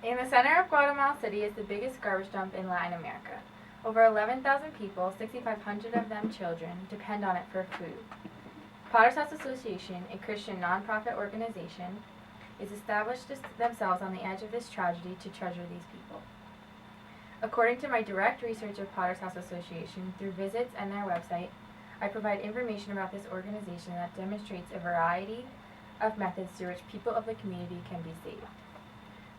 In the center of Guatemala City is the biggest garbage dump in Latin America. Over 11,000 people, 6,500 of them children, depend on it for food. Potter's House Association, a Christian nonprofit organization, is established themselves on the edge of this tragedy to treasure these people. According to my direct research of Potter's House Association through visits and their website, I provide information about this organization that demonstrates a variety of methods through which people of the community can be saved.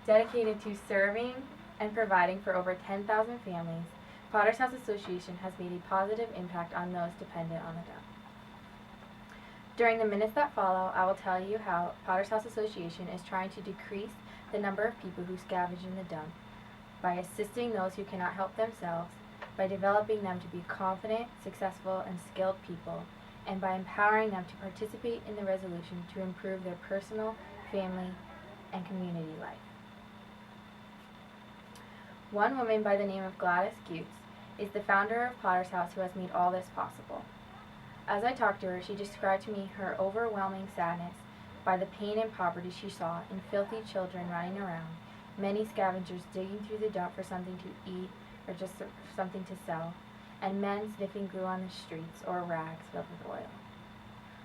Dedicated to serving and providing for over 10,000 families, Potter's House Association has made a positive impact on those dependent on the dump. During the minutes that follow, I will tell you how Potter's House Association is trying to decrease the number of people who scavenge in the dump by assisting those who cannot help themselves, by developing them to be confident, successful, and skilled people, and by empowering them to participate in the resolution to improve their personal, family, and community life. One woman by the name of Gladys Gutes is the founder of Potter's House who has made all this possible. As I talked to her, she described to me her overwhelming sadness by the pain and poverty she saw in filthy children running around, many scavengers digging through the dump for something to eat or just something to sell, and men sniffing glue on the streets or rags filled with oil.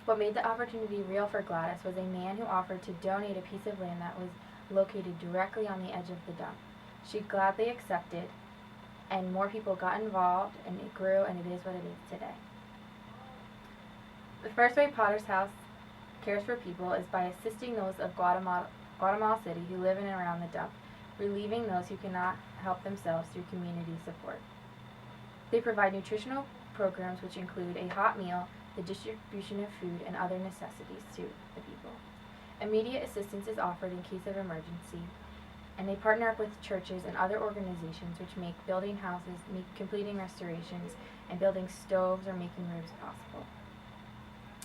What made the opportunity real for Gladys was a man who offered to donate a piece of land that was located directly on the edge of the dump. She gladly accepted, and more people got involved, and it grew, and it is what it is today. The first way Potter's House cares for people is by assisting those of Guatemala City who live in and around the dump, relieving those who cannot help themselves through community support. They provide nutritional programs which include a hot meal, the distribution of food, and other necessities to the people. Immediate assistance is offered in case of emergency, and they partner up with churches and other organizations which make building houses, completing restorations, and building stoves or making roofs possible.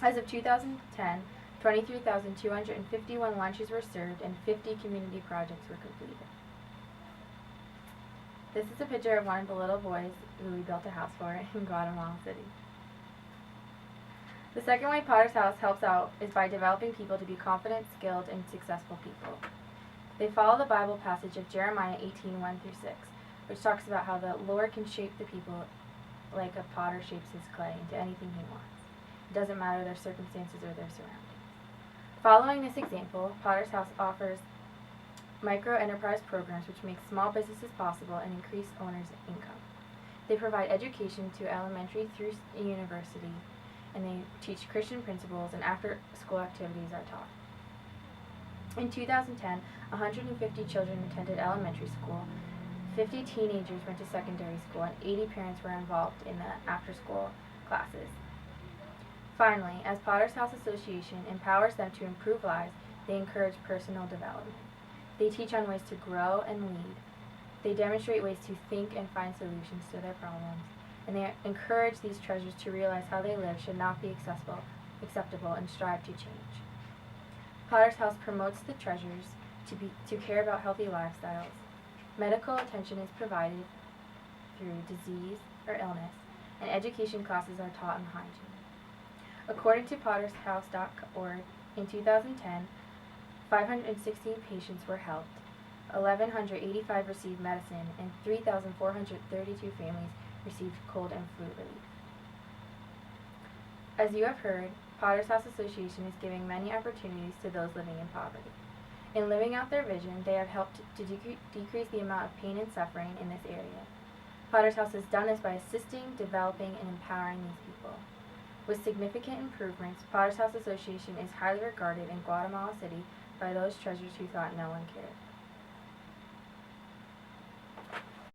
As of 2010, 23,251 lunches were served and 50 community projects were completed. This is a picture of one of the little boys who we built a house for in Guatemala City. The second way Potter's House helps out is by developing people to be confident, skilled, and successful people. They follow the Bible passage of Jeremiah 18:1-6, which talks about how the Lord can shape the people like a potter shapes his clay into anything he wants. It doesn't matter their circumstances or their surroundings. Following this example, Potter's House offers micro-enterprise programs which make small businesses possible and increase owners' income. They provide education to elementary through university, and they teach Christian principles, and after-school activities are taught. In 2010, 150 children attended elementary school, 50 teenagers went to secondary school, and 80 parents were involved in the after-school classes. Finally, as Potter's House Association empowers them to improve lives, they encourage personal development. They teach on ways to grow and lead. They demonstrate ways to think and find solutions to their problems, and they encourage these treasures to realize how they live should not be acceptable and strive to change. Potter's House promotes the treasures to care about healthy lifestyles. Medical attention is provided through disease or illness, and education classes are taught in hygiene. According to pottershouse.org, in 2010, 516 patients were helped, 1,185 received medicine, and 3,432 families received cold and flu relief. As you have heard, Potter's House Association is giving many opportunities to those living in poverty. In living out their vision, they have helped to decrease the amount of pain and suffering in this area. Potter's House has done this by assisting, developing, and empowering these people. With significant improvements, Potter's House Association is highly regarded in Guatemala City by those treasures who thought no one cared.